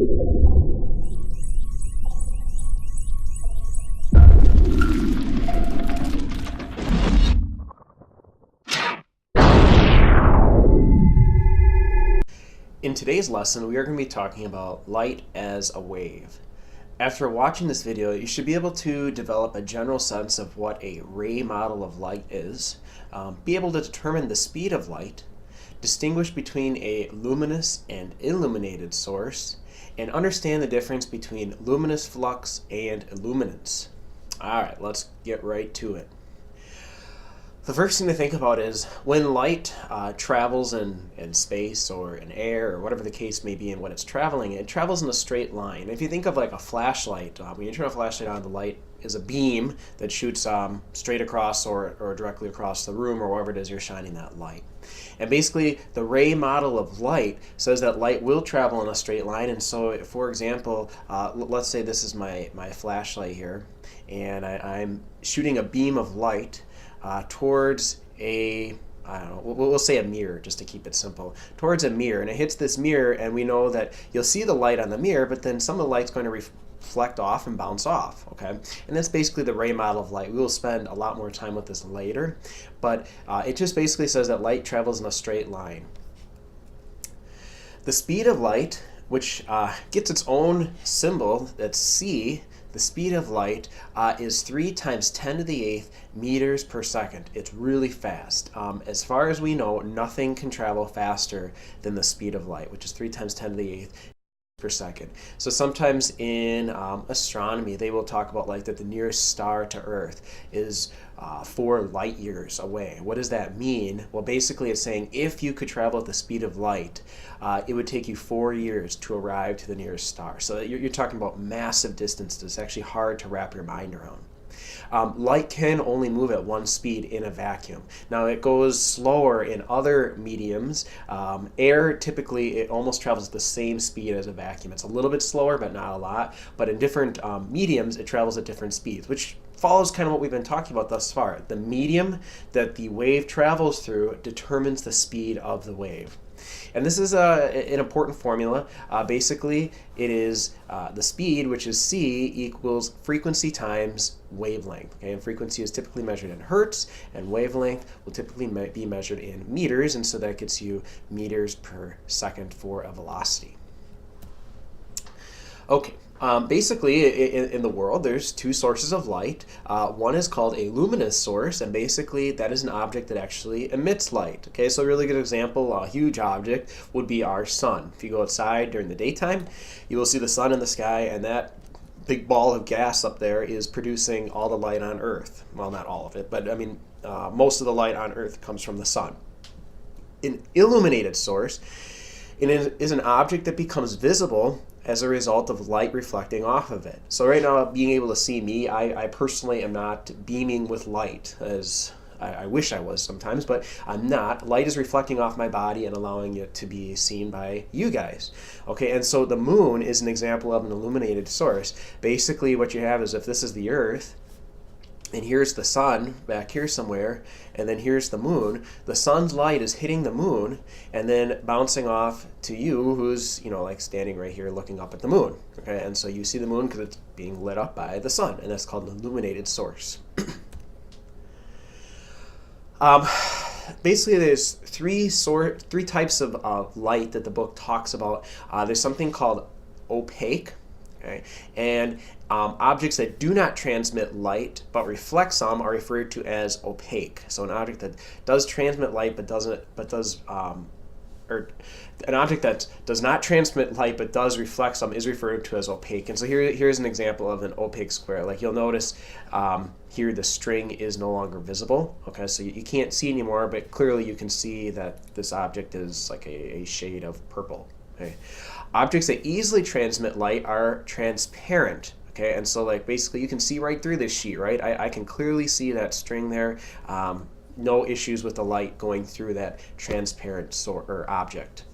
In today's lesson, we are going to be talking about light as a wave. After watching this video, you should be able to develop a general sense of what a ray model of light is, be able to determine the speed of light, distinguish between a luminous and illuminated source, and understand the difference between luminous flux and illuminance. Alright, let's get right to it. The first thing to think about is when light travels in space or in air or whatever the case may be, and when it's traveling, it travels in a straight line. If you think of like a flashlight, when you turn a flashlight on, the light is a beam that shoots straight across or directly across the room or wherever it is you're shining that light. And basically, the ray model of light says that light will travel in a straight line. And so, for example, let's say this is my flashlight here, and I'm shooting a beam of light towards I don't know, we'll say a mirror just to keep it simple, towards a mirror, and it hits this mirror, and we know that you'll see the light on the mirror, but then some of the light's going to reflect off and bounce off, okay? And that's basically the ray model of light. We will spend a lot more time with this later, but it just basically says that light travels in a straight line. The speed of light, which gets its own symbol, that's c. The speed of light is 3 times 10 to the 8th meters per second. It's really fast. As far as we know, nothing can travel faster than the speed of light, which is 3 times 10 to the 8th per second. So sometimes in astronomy, they will talk about like that the nearest star to Earth is 4 light years away. What does that mean? Well, basically it's saying if you could travel at the speed of light, it would take you 4 years to arrive to the nearest star. So you're talking about massive distances. It's actually hard to wrap your mind around. Light can only move at one speed in a vacuum. Now it goes slower in other mediums. Air, typically, it almost travels at the same speed as a vacuum. It's a little bit slower, but not a lot. But in different mediums, it travels at different speeds, which follows kind of what we've been talking about thus far. The medium that the wave travels through determines the speed of the wave. And this is an important formula. Basically, it is the speed, which is c, equals frequency times wavelength. Okay? And frequency is typically measured in hertz, and wavelength will typically be measured in meters, and so that gets you meters per second for a velocity. Okay. Basically, in the world, there's 2 sources of light. One is called a luminous source, and basically that is an object that actually emits light. Okay, so a really good example, a huge object, would be our sun. If you go outside during the daytime, you will see the sun in the sky, and that big ball of gas up there is producing all the light on Earth. Well, not all of it, but I mean, most of the light on Earth comes from the sun. An illuminated source is an object that becomes visible as a result of light reflecting off of it. So right now, being able to see me, I personally am not beaming with light, as I wish I was sometimes, but I'm not. Light is reflecting off my body and allowing it to be seen by you guys. Okay, and so the moon is an example of an illuminated source. Basically, what you have is, if this is the Earth, and here's the sun back here somewhere, and then here's the moon. The sun's light is hitting the moon and then bouncing off to you, who's, like standing right here looking up at the moon. Okay, and so you see the moon because it's being lit up by the sun, and that's called an illuminated source. Basically, there's three types of light that the book talks about. There's something called opaque. Okay. And objects that do not transmit light but reflect some are referred to as opaque. So an object that does transmit light or an object that does not transmit light but does reflect some is referred to as opaque. And so here's an example of an opaque square. Like you'll notice here the string is no longer visible. Okay, so you can't see anymore, but clearly you can see that this object is like a shade of purple. Okay. Objects that easily transmit light are transparent. Okay, and so like basically you can see right through this sheet, right? I can clearly see that string there. No issues with the light going through that transparent object.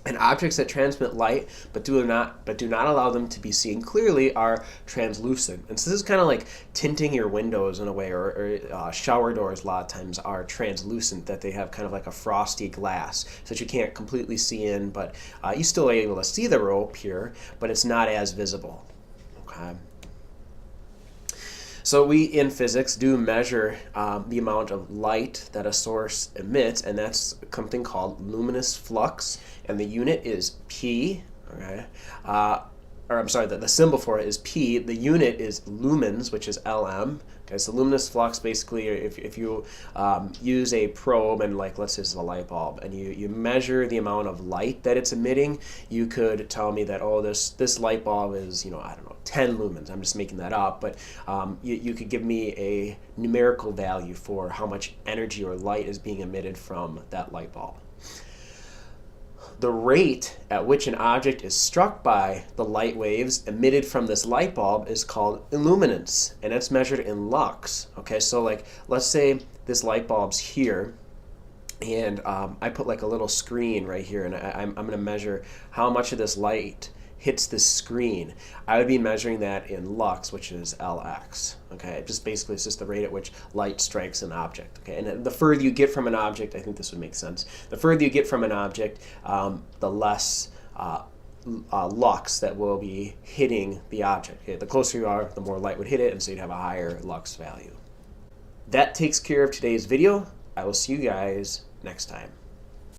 And objects that transmit light but do not allow them to be seen clearly are translucent. And so this is kind of like tinting your windows in a way, or shower doors a lot of times are translucent, that they have kind of like a frosty glass so that you can't completely see in, but you still are able to see the rope here, but it's not as visible. Okay. So we, in physics, do measure the amount of light that a source emits, and that's something called luminous flux, and the unit is P, okay? Or I'm sorry, the symbol for it is P. The unit is lumens, which is LM. Okay, so luminous flux, basically, if you use a probe, and like, let's say this is a light bulb, and you measure the amount of light that it's emitting, you could tell me that, oh, this light bulb is, I don't know, 10 lumens. I'm just making that up, but you could give me a numerical value for how much energy or light is being emitted from that light bulb. The rate at which an object is struck by the light waves emitted from this light bulb is called illuminance, and it's measured in lux. Okay, so like, let's say this light bulb's here, and I put like a little screen right here, and I'm going to measure how much of this light hits this screen. I would be measuring that in lux, which is Lx. Okay, just basically it's just the rate at which light strikes an object. Okay, and the further you get from an object, I think this would make sense. The further you get from an object, the less lux that will be hitting the object. Okay, the closer you are, the more light would hit it, and so you'd have a higher lux value. That takes care of today's video. I will see you guys next time.